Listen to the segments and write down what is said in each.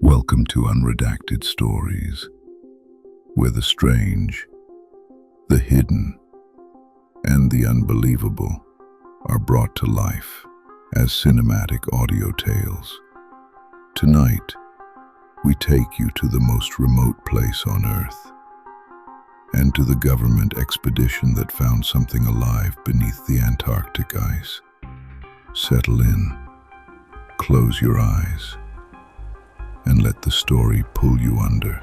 Welcome to Unredacted Stories, where the strange, the hidden, and the unbelievable are brought to life as cinematic audio tales. Tonight, we take you to the most remote place on Earth, and to the government expedition that found something alive beneath the Antarctic ice. Settle in, close your eyes, and let the story pull you under,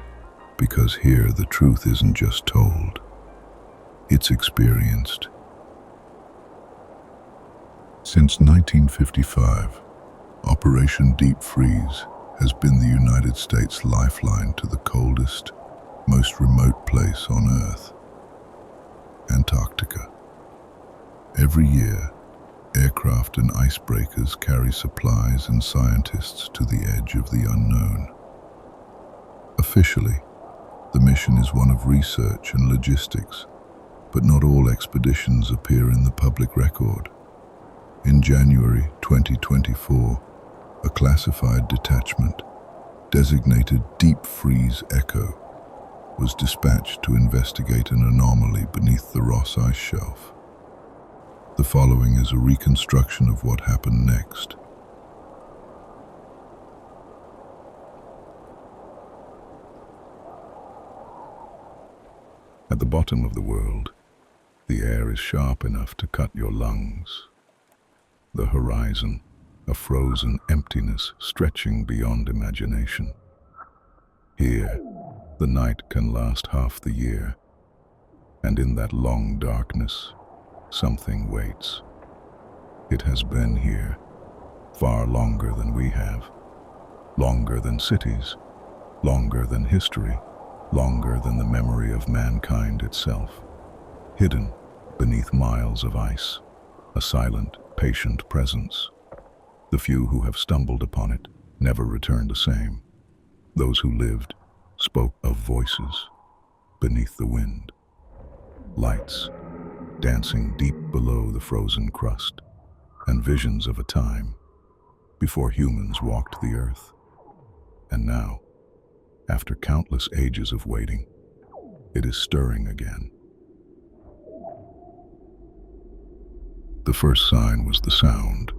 because here the truth isn't just told, it's experienced. Since 1955, Operation Deep Freeze has been the United States' lifeline to the coldest, most remote place on Earth, Antarctica. Every year, aircraft and icebreakers carry supplies and scientists to the edge of the unknown. Officially, the mission is one of research and logistics, but not all expeditions appear in the public record. In January 2024, a classified detachment, designated Deep Freeze Echo, was dispatched to investigate an anomaly beneath the Ross Ice Shelf. The following is a reconstruction of what happened next. At the bottom of the world, the air is sharp enough to cut your lungs. The horizon, a frozen emptiness stretching beyond imagination. Here, the night can last half the year, and in that long darkness, something waits. It has been here far longer than we have, longer than cities, longer than history, longer than the memory of mankind itself. Hidden beneath miles of ice, a silent, patient presence. The few who have stumbled upon it never return the same. Those who lived spoke of voices beneath the wind, lights dancing deep below the frozen crust, and visions of a time before humans walked the earth. And now, after countless ages of waiting, it is stirring again. The first sign was the sound,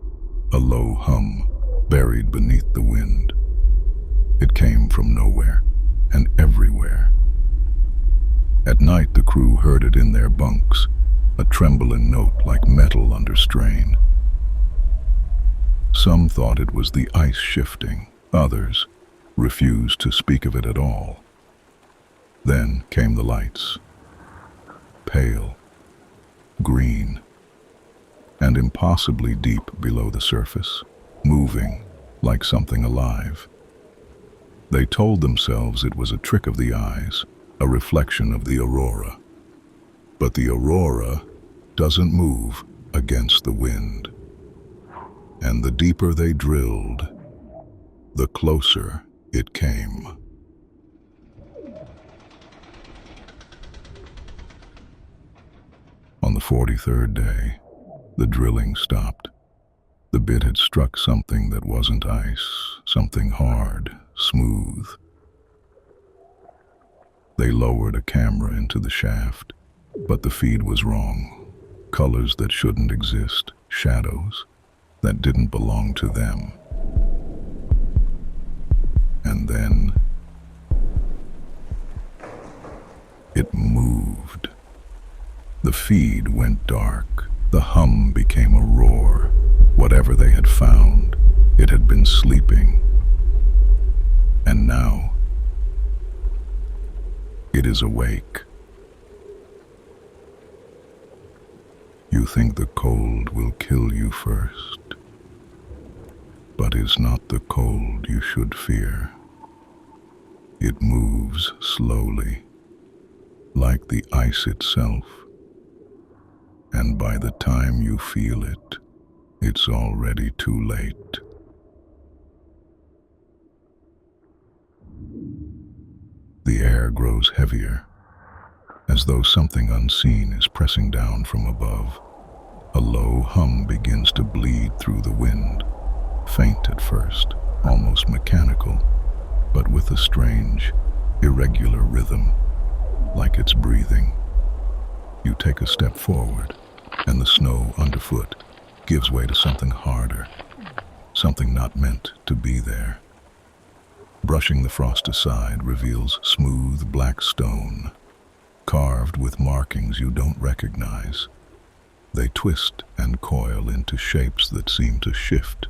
a low hum buried beneath the wind. It came from nowhere and everywhere. At night, the crew heard it in their bunks, a trembling note like metal under strain. Some thought it was the ice shifting. Others refused to speak of it at all. Then came the lights, pale, green, and impossibly deep below the surface, moving like something alive. They told themselves it was a trick of the eyes, a reflection of the aurora. But the aurora doesn't move against the wind. And the deeper they drilled, the closer it came. On the 43rd day, the drilling stopped. The bit had struck something that wasn't ice, something hard, smooth. They lowered a camera into the shaft, but the feed was wrong. Colors that shouldn't exist, shadows that didn't belong to them. And then it moved. The feed went dark. The hum became a roar. Whatever they had found, it had been sleeping. And now it is awake. You think the cold will kill you first, but is not the cold you should fear. It moves slowly, like the ice itself, and by the time you feel it, it's already too late. The air grows heavier, as though something unseen is pressing down from above. A low hum begins to bleed through the wind, faint at first, almost mechanical, but a strange, irregular rhythm, like it's breathing. You take a step forward, and the snow underfoot gives way to something harder, something not meant to be there. Brushing the frost aside reveals smooth black stone, carved with markings you don't recognize. They twist and coil into shapes that seem to shift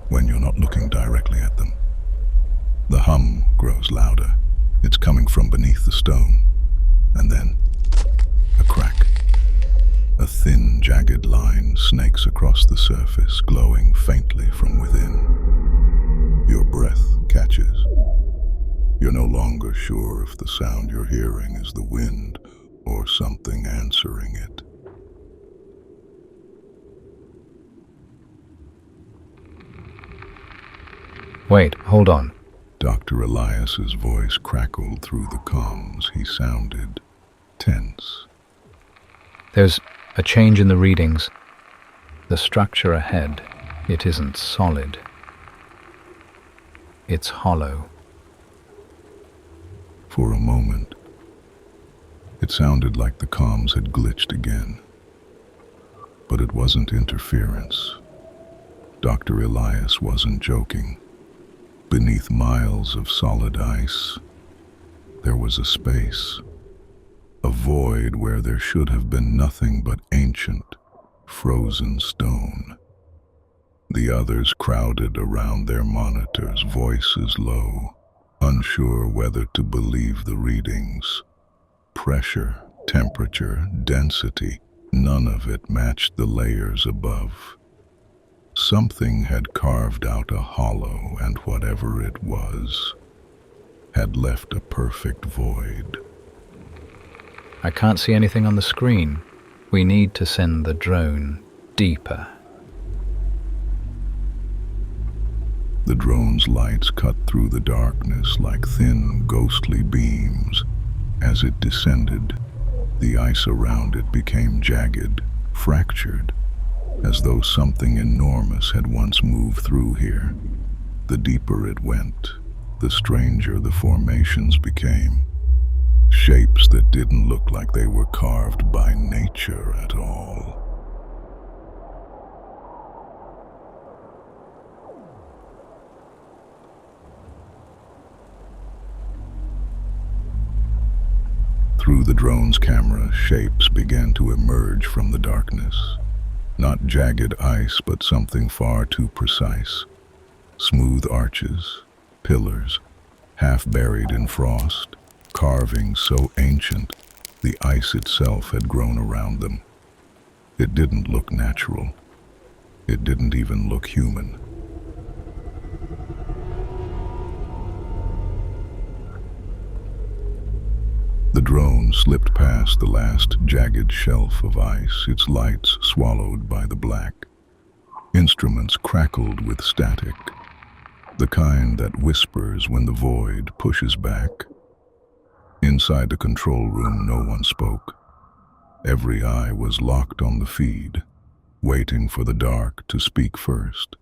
when you're not looking directly at them. The hum grows louder. It's coming from beneath the stone. And then, a crack. A thin, jagged line snakes across the surface, glowing faintly from within. Your breath catches. You're no longer sure if the sound you're hearing is the wind or something answering it. Wait, hold on. Dr. Elias's voice crackled through the comms. He sounded tense. There's a change in the readings. The structure ahead, it isn't solid. It's hollow. For a moment, it sounded like the comms had glitched again. But it wasn't interference. Dr. Elias wasn't joking. Beneath miles of solid ice, there was a space, a void where there should have been nothing but ancient, frozen stone. The others crowded around their monitors, voices low, unsure whether to believe the readings. Pressure, temperature, density, none of it matched the layers above. Something had carved out a hollow, and whatever it was, had left a perfect void. I can't see anything on the screen. We need to send the drone deeper. The drone's lights cut through the darkness like thin, ghostly beams. As it descended, the ice around it became jagged, fractured, as though something enormous had once moved through here. The deeper it went, the stranger the formations became. Shapes that didn't look like they were carved by nature at all. Through the drone's camera, shapes began to emerge from the darkness. Not jagged ice, but something far too precise. Smooth arches, pillars, half buried in frost, carvings so ancient the ice itself had grown around them. It didn't look natural. It didn't even look human. The drone slipped past the last jagged shelf of ice, its lights swallowed by the black. Instruments crackled with static, the kind that whispers when the void pushes back. Inside the control room, no one spoke. Every eye was locked on the feed, waiting for the dark to speak first.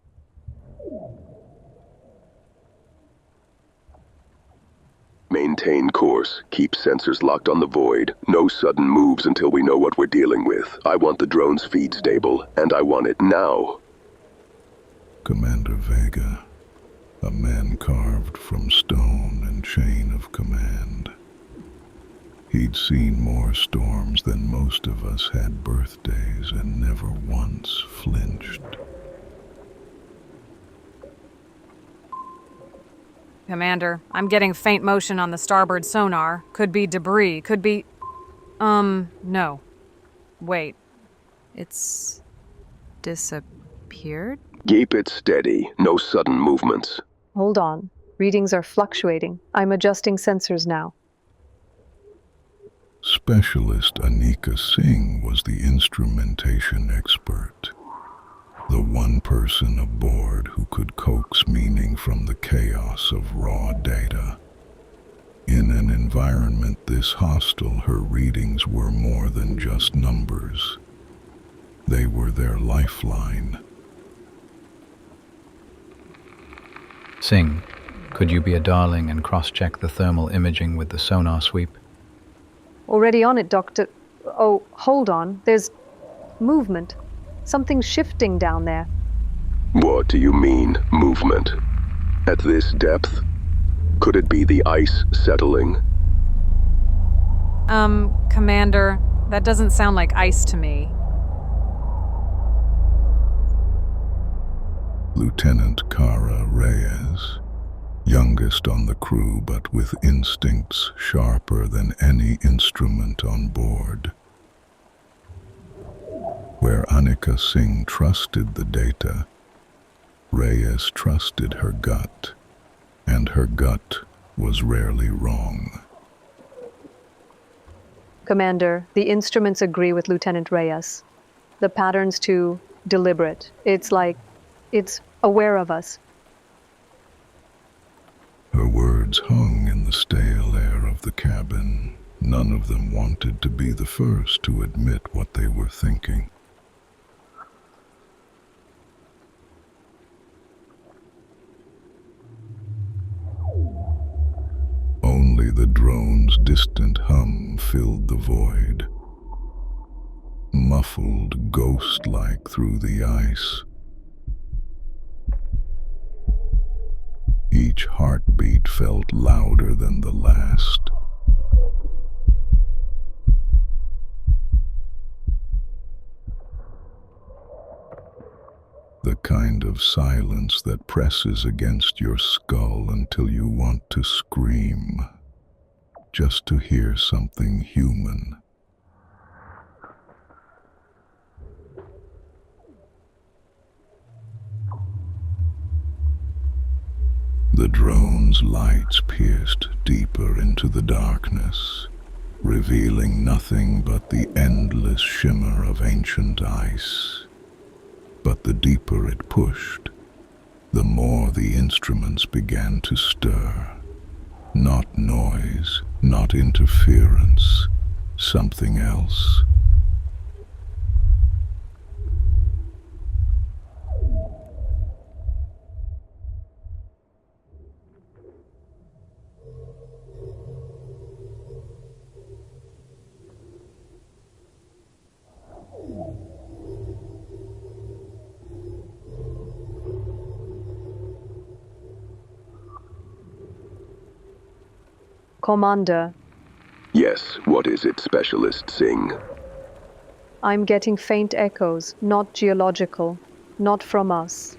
Maintain course. Keep sensors locked on the void. No sudden moves until we know what we're dealing with. I want the drone's feed stable, and I want it now. Commander Vega, a man carved from stone and chain of command. He'd seen more storms than most of us, had birthdays, and never once flinched. Commander, I'm getting faint motion on the starboard sonar. Could be debris, could be... no. Wait. It's... disappeared? Keep it steady. No sudden movements. Hold on. Readings are fluctuating. I'm adjusting sensors now. Specialist Anika Singh was the instrumentation expert. The one person aboard who could coax meaning from the chaos of raw data. In an environment this hostile, her readings were more than just numbers. They were their lifeline. Singh, Could you be a darling and cross-check the thermal imaging with the sonar sweep? Already on it, Doctor. Oh, hold on. There's movement. Something's shifting down there. What do you mean, movement? At this depth? Could it be the ice settling? Commander, that doesn't sound like ice to me. Lieutenant Cara Reyes, youngest on the crew but with instincts sharper than any instrument on board. Where Annika Singh trusted the data, Reyes trusted her gut, and her gut was rarely wrong. Commander, the instruments agree with Lieutenant Reyes. The pattern's too deliberate. It's like it's aware of us. Her words hung in the stale air of the cabin. None of them wanted to be the first to admit what they were thinking. Only the drone's distant hum filled the void, muffled ghost-like through the ice. Each heartbeat felt louder than the last. The kind of silence that presses against your skull until you want to scream, just to hear something human. The drone's lights pierced deeper into the darkness, revealing nothing but the endless shimmer of ancient ice. But the deeper it pushed, the more the instruments began to stir. Not noise, not interference, something else. Commander, Yes, what is it, Specialist Singh? I'm getting faint echoes, not geological, not from us.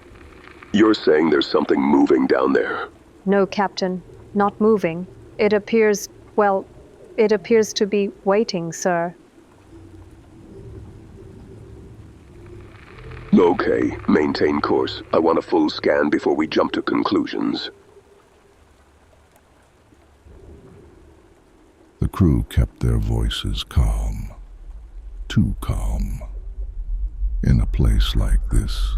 You're saying there's something moving down there? No, Captain, not moving. It appears to be waiting, sir. Okay, maintain course. I want a full scan before we jump to conclusions. The crew kept their voices calm, too calm. In a place like this,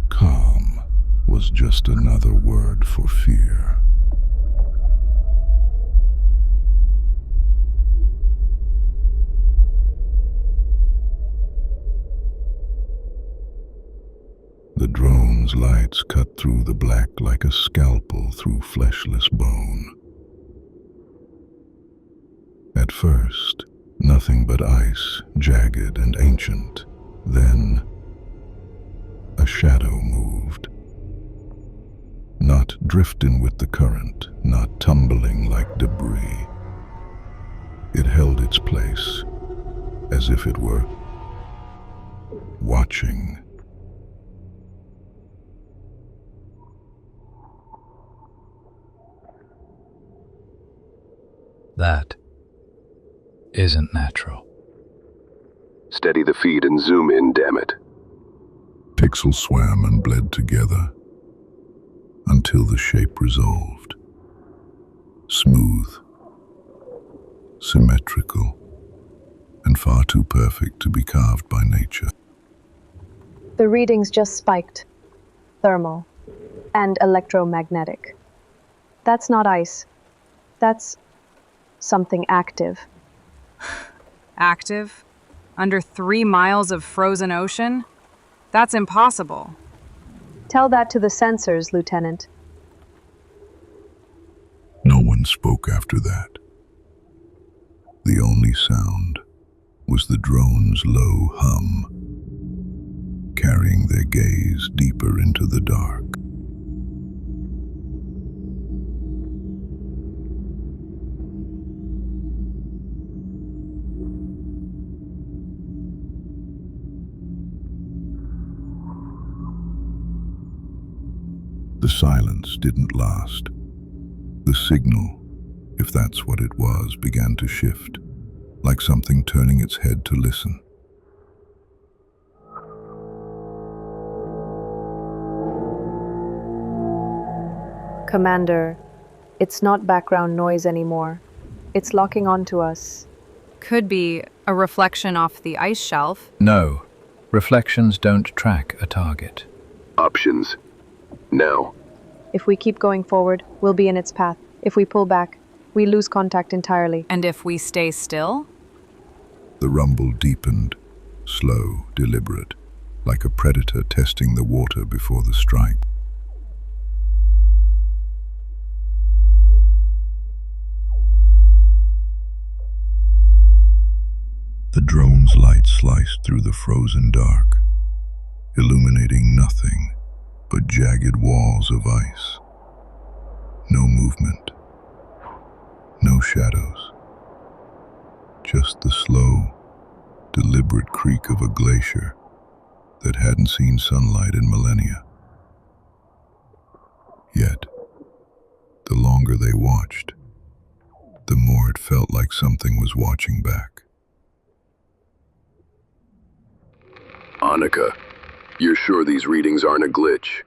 calm was just another word for fear. The drone's lights cut through the black like a scalpel through fleshless bone. At first, nothing but ice, jagged and ancient. Then, a shadow moved. Not drifting with the current, not tumbling like debris. It held its place, as if it were watching. That isn't natural. Steady the feed and zoom in, damn it. Pixels swam and bled together until the shape resolved. Smooth, symmetrical, and far too perfect to be carved by nature. The readings just spiked. Thermal and electromagnetic. That's not ice. That's something active. Active? Under 3 miles of frozen ocean? That's impossible. Tell that to the sensors, Lieutenant. one spoke after that. The only sound was the drone's low hum, carrying their gaze deeper into the dark. The silence didn't last. The signal, if that's what it was, began to shift, like something turning its head to listen. Commander, it's not background noise anymore. It's locking onto us. Could be a reflection off the ice shelf. No, reflections don't track a target. Options. Now. If we keep going forward, we'll be in its path. If we pull back, we lose contact entirely. And if we stay still? The rumble deepened, slow, deliberate, like a predator testing the water before the strike. The drone's light sliced through the frozen dark, illuminating nothing but jagged walls of ice. No movement, no shadows, just the slow, deliberate creak of a glacier that hadn't seen sunlight in millennia. Yet, the longer they watched, the more it felt like something was watching back. Annika, you're sure these readings aren't a glitch?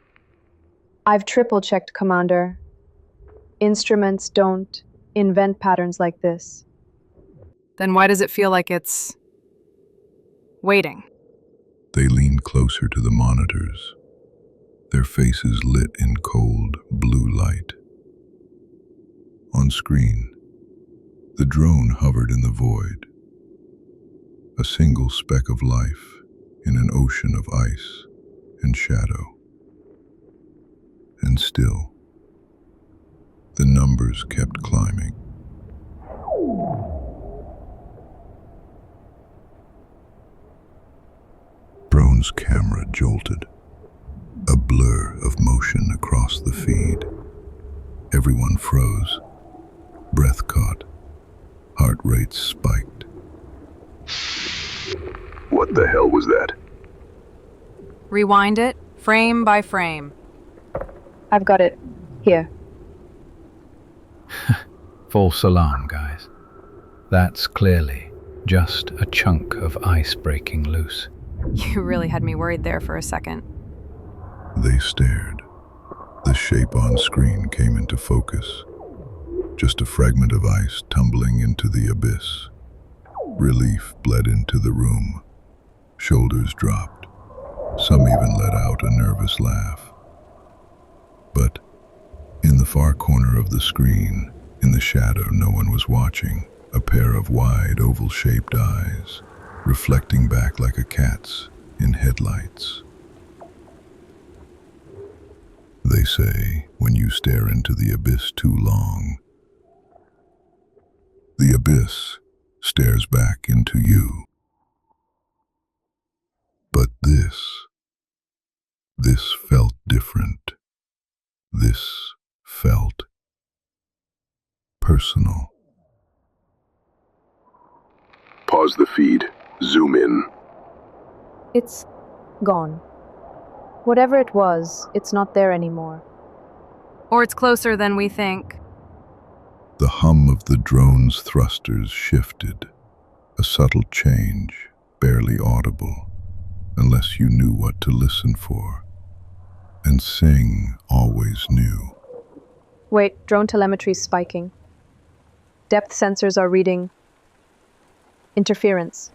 I've triple-checked, Commander. Instruments don't invent patterns like this. Then why does it feel like it's waiting? They leaned closer to the monitors, their faces lit in cold, blue light. On screen, the drone hovered in the void, a single speck of life in an ocean of ice and shadow. And still, the numbers kept climbing. Drone's camera jolted, a blur of motion across the feed. Everyone froze, breath caught, heart rates spiked. What the hell was that? Rewind it, frame by frame. I've got it. Here. False alarm, guys. That's clearly just a chunk of ice breaking loose. You really had me worried there for a second. They stared. The shape on screen came into focus. Just a fragment of ice tumbling into the abyss. Relief bled into the room. Shoulders dropped. Some even let out a nervous laugh. But in the far corner of the screen, in the shadow no one was watching, a pair of wide oval-shaped eyes, reflecting back like a cat's in headlights. They say when you stare into the abyss too long, the abyss stares back into you. But this felt different. This felt personal. Pause the feed. Zoom in. It's gone. Whatever it was, it's not there anymore. Or it's closer than we think. The hum of the drone's thrusters shifted, a subtle change, barely audible, unless you knew what to listen for. And Singh always knew. Wait, drone telemetry's spiking. Depth sensors are reading interference.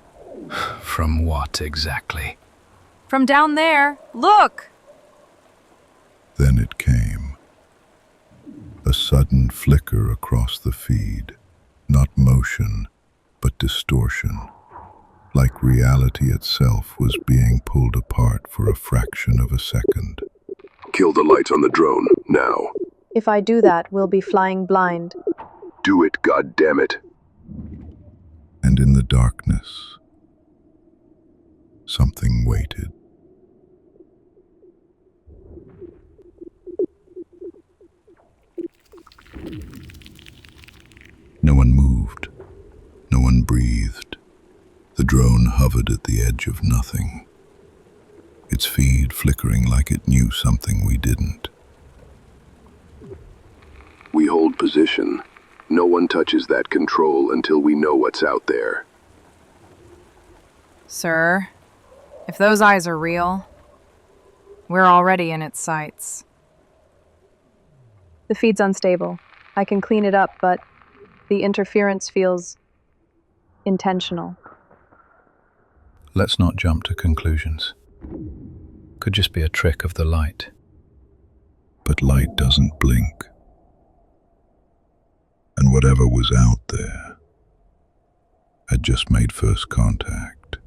From what exactly? From down there, look! Then it came. A sudden flicker across the feed. Not motion, but distortion. Like reality itself was being pulled apart for a fraction of a second. Kill the lights on the drone, now. If I do that, we'll be flying blind. Do it, goddammit. And in the darkness, something waited. No one moved. No one breathed. The drone hovered at the edge of nothing, its feed flickering like it knew something we didn't. We hold position. No one touches that control until we know what's out there. Sir, if those eyes are real, we're already in its sights. The feed's unstable. I can clean it up, but the interference feels intentional. Let's not jump to conclusions. Could just be a trick of the light. But light doesn't blink. And whatever was out there had just made first contact.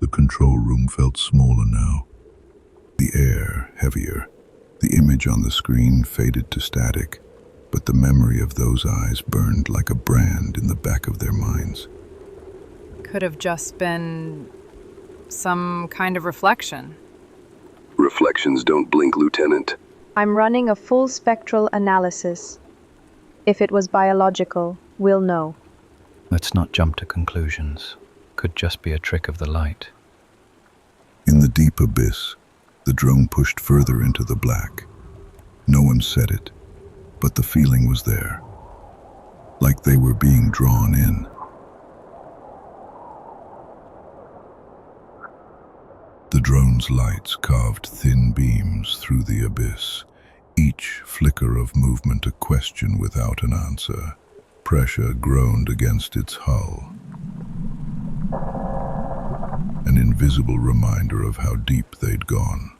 The control room felt smaller now, the air heavier. The image on the screen faded to static, but the memory of those eyes burned like a brand in the back of their minds. Could have just been some kind of reflection. Reflections don't blink, Lieutenant. I'm running a full spectral analysis. If it was biological, we'll know. Let's not jump to conclusions. Could just be a trick of the light. In the deep abyss, the drone pushed further into the black. No one said it, but the feeling was there, like they were being drawn in. The drone's lights carved thin beams through the abyss, each flicker of movement a question without an answer. Pressure groaned against its hull, an invisible reminder of how deep they'd gone.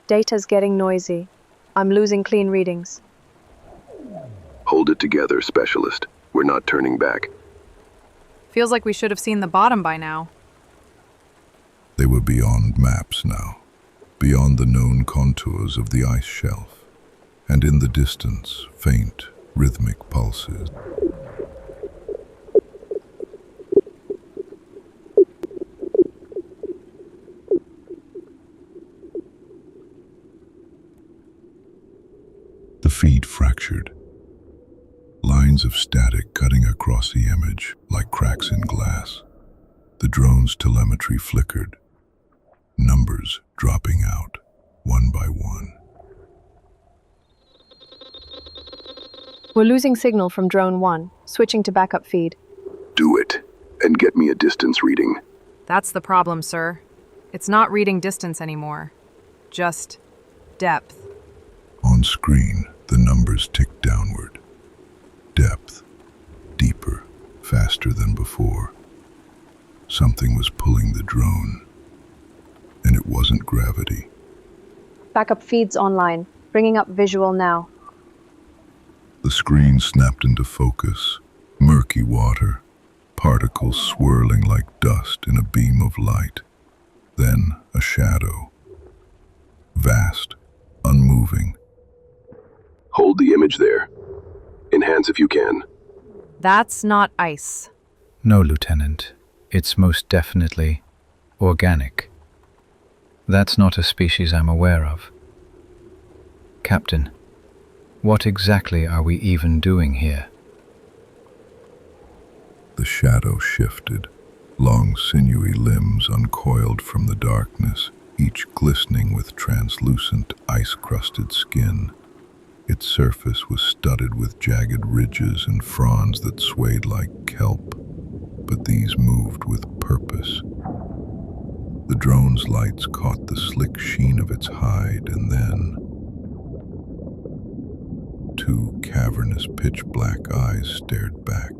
Data's getting noisy. I'm losing clean readings. Hold it together, Specialist. We're not turning back. Feels like we should have seen the bottom by now. They were beyond maps now, beyond the known contours of the ice shelf, and in the distance, faint, rhythmic pulses. The feed fractured, lines of static cutting across the image like cracks in glass. The drone's telemetry flickered, numbers dropping out, one by one. We're losing signal from Drone 1, switching to backup feed. Do it, and get me a distance reading. That's the problem, sir. It's not reading distance anymore. Just depth. On screen, the numbers ticked downward. Depth, deeper, faster than before. Something was pulling the drone, and it wasn't gravity. Backup feed's online, bringing up visual now. The screen snapped into focus, murky water, particles swirling like dust in a beam of light. Then a shadow, vast, unmoving. Hold the image there. Enhance if you can. That's not ice. No, Lieutenant. It's most definitely organic. That's not a species I'm aware of. Captain, what exactly are we even doing here? The shadow shifted. Long sinewy limbs uncoiled from the darkness, each glistening with translucent, ice-crusted skin. Its surface was studded with jagged ridges and fronds that swayed like kelp, but these moved with purpose. The drone's lights caught the slick sheen of its hide, and then two cavernous pitch-black eyes stared back.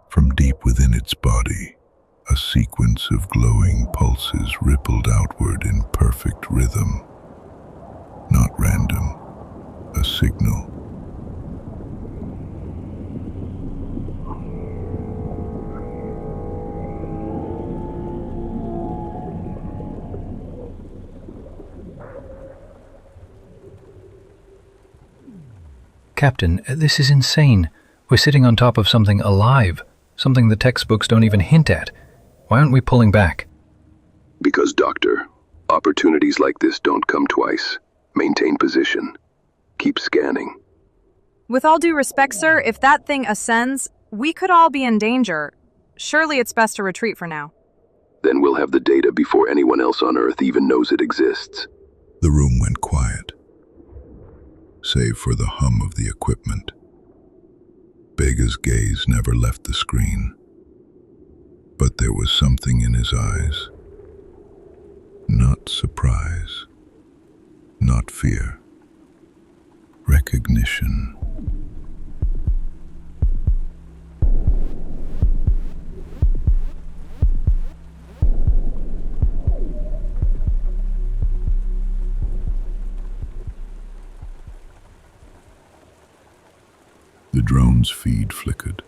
From deep within its body, a sequence of glowing pulses rippled outward in perfect rhythm. Not random, a signal. Captain, this is insane. We're sitting on top of something alive, something the textbooks don't even hint at. Why aren't we pulling back? Because, Doctor, opportunities like this don't come twice. Maintain position. Keep scanning. With all due respect, sir, if that thing ascends, we could all be in danger. Surely it's best to retreat for now. Then we'll have the data before anyone else on Earth even knows it exists. The room went quiet, save for the hum of the equipment. Vega's gaze never left the screen, but there was something in his eyes. Not surprise, not fear, recognition. The drone's feed flickered,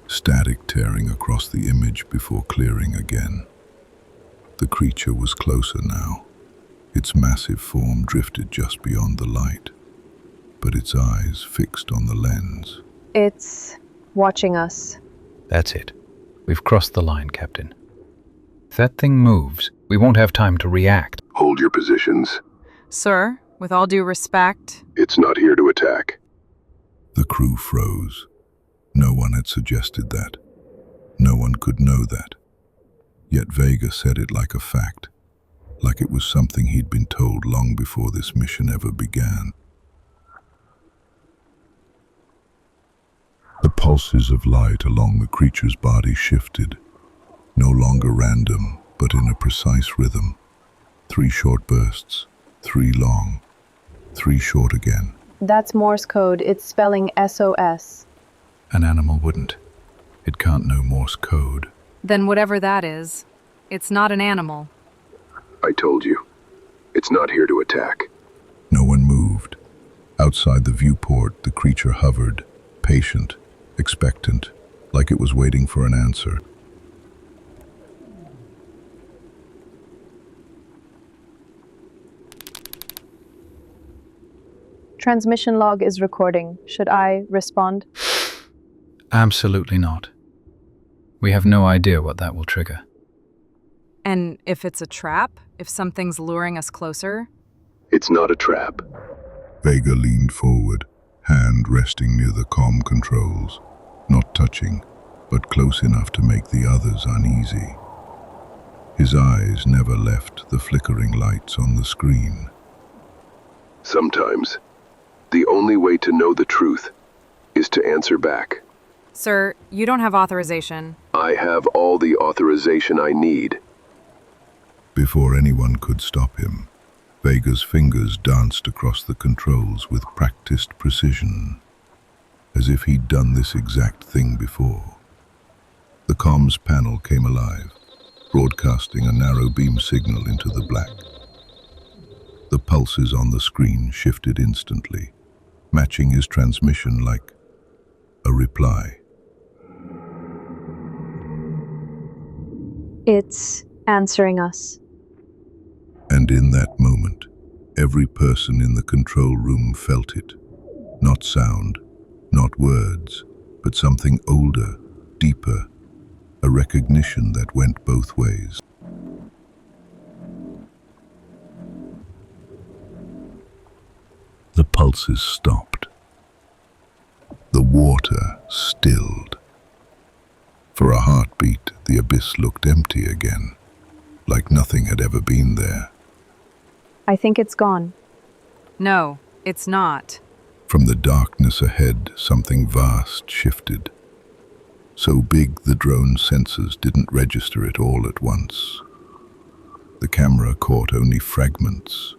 static tearing across the image before clearing again. The creature was closer now. Its massive form drifted just beyond the light, but its eyes fixed on the lens. It's watching us. That's it. We've crossed the line, Captain. If that thing moves, we won't have time to react. Hold your positions. Sir, with all due respect, It's not here to attack. The crew froze. No one had suggested that. No one could know that. Yet Vega said it like a fact, like it was something he'd been told long before this mission ever began. The pulses of light along the creature's body shifted, no longer random, but in a precise rhythm. 3 short bursts, 3 long, 3 short again. That's Morse code. It's spelling SOS. An animal wouldn't. It can't know Morse code. then whatever that is, it's not an animal. I told you. It's not here to attack. No one moved. Outside the viewport, the creature hovered, patient, expectant, like it was waiting for an answer. Transmission log is recording. Should I respond? Absolutely not. We have no idea what that will trigger. And if it's a trap, if something's luring us closer, It's not a trap. Vega leaned forward, hand resting near the comm controls, not touching, but close enough to make the others uneasy. His eyes never left the flickering lights on the screen. Sometimes, the only way to know the truth is to answer back. sir, you don't have authorization. I have all the authorization I need. Before anyone could stop him, Vega's fingers danced across the controls with practiced precision, as if he'd done this exact thing before. The comms panel came alive, broadcasting a narrow beam signal into the black. The pulses on the screen shifted instantly, matching his transmission like a reply. It's answering us. And in that moment, every person in the control room felt it. Not sound, not words, but something older, deeper, a recognition that went both ways. The pulses stopped. The water stilled. For a heartbeat, the abyss looked empty again, like nothing had ever been there. I think it's gone. No, it's not. From the darkness ahead, something vast shifted. So big the drone sensors didn't register it all at once. The camera caught only fragments.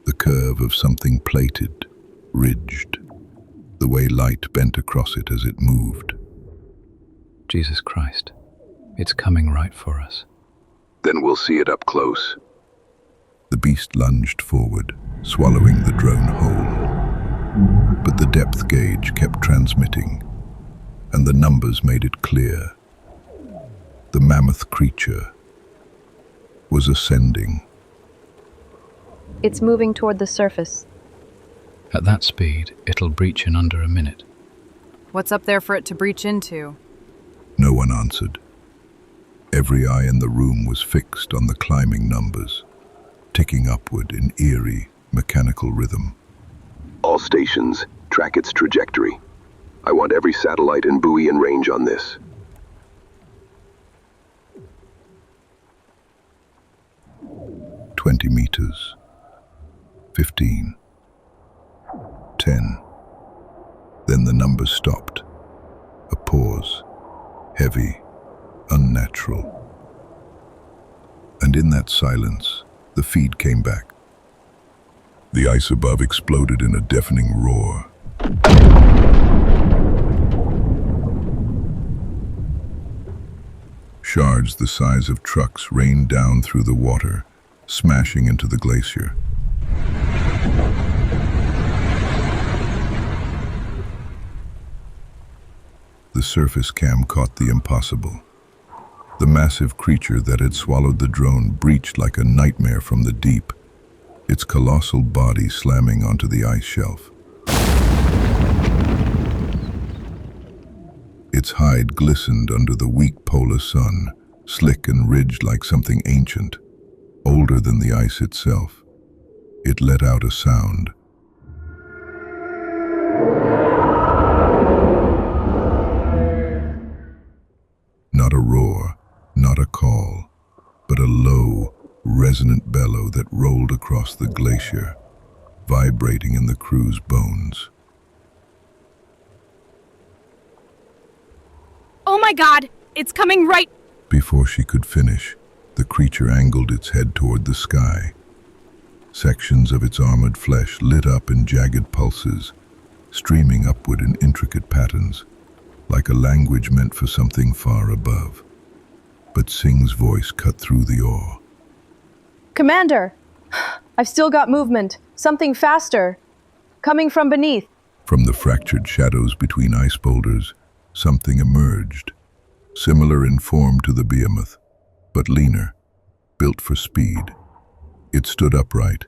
The curve of something plated, ridged, the way light bent across it as it moved. Jesus Christ, it's coming right for us. Then we'll see it up close. The beast lunged forward, swallowing the drone whole. But the depth gauge kept transmitting, and the numbers made it clear. The mammoth creature was ascending. It's moving toward the surface. At that speed, it'll breach in under a minute. What's up there for it to breach into? No one answered. Every eye in the room was fixed on the climbing numbers, ticking upward in eerie, mechanical rhythm. All stations, track its trajectory. I want every satellite and buoy in range on this. "20 meters. 15. 10. Then the numbers stopped. A pause. Heavy. Unnatural. And in that silence, the feed came back. The ice above exploded in a deafening roar. Shards the size of trucks rained down through the water, smashing into the glacier. The surface cam caught the impossible. The massive creature that had swallowed the drone breached like a nightmare from the deep, its colossal body slamming onto the ice shelf. Its hide glistened under the weak polar sun, slick and ridged like something ancient, older than the ice itself. It let out a sound. Not a roar, not a call, but a low, resonant bellow that rolled across the glacier, vibrating in the crew's bones. Oh my God! It's coming right... Before she could finish, the creature angled its head toward the sky. Sections of its armored flesh lit up in jagged pulses, streaming upward in intricate patterns, like a language meant for something far above. But Singh's voice cut through the awe. Commander! I've still got movement. Something faster. Coming from beneath. From the fractured shadows between ice boulders, something emerged, similar in form to the behemoth, but leaner, built for speed. It stood upright,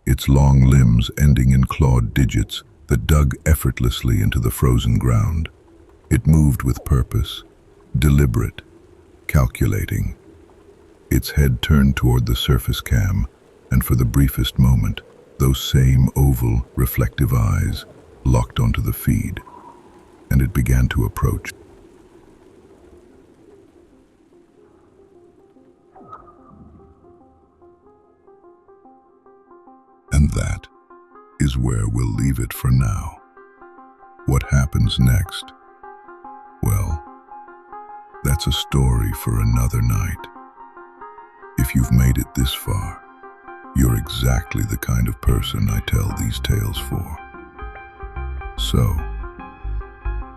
its long limbs ending in clawed digits that dug effortlessly into the frozen ground. It moved with purpose, deliberate, calculating. Its head turned toward the surface cam, and for the briefest moment, those same oval, reflective eyes locked onto the feed, and it began to approach. And that is where we'll leave it for now. What happens next? Well, that's a story for another night. If you've made it this far, you're exactly the kind of person I tell these tales for. So,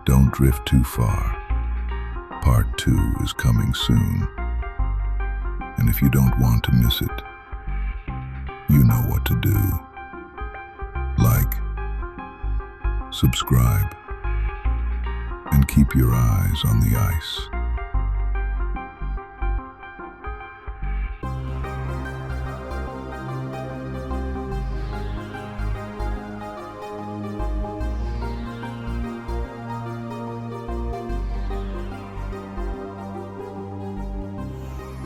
don't drift too far. Part 2 is coming soon. And if you don't want to miss it, you know what to do. Like, subscribe, and keep your eyes on the ice.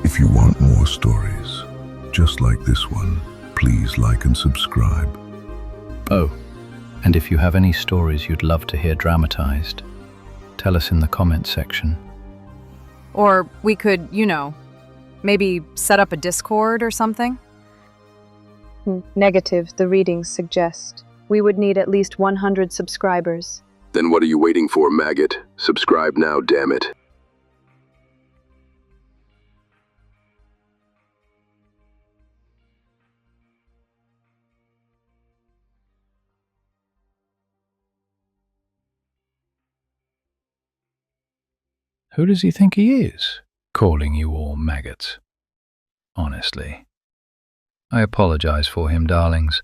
If you want more stories, just like this one, please like and subscribe. Oh, and if you have any stories you'd love to hear dramatized, tell us in the comments section. Or we could, maybe set up a Discord or something? Negative, the readings suggest. We would need at least 100 subscribers. Then what are you waiting for, maggot? Subscribe now, damn it. Who does he think he is, calling you all maggots? Honestly. I apologize for him, darlings.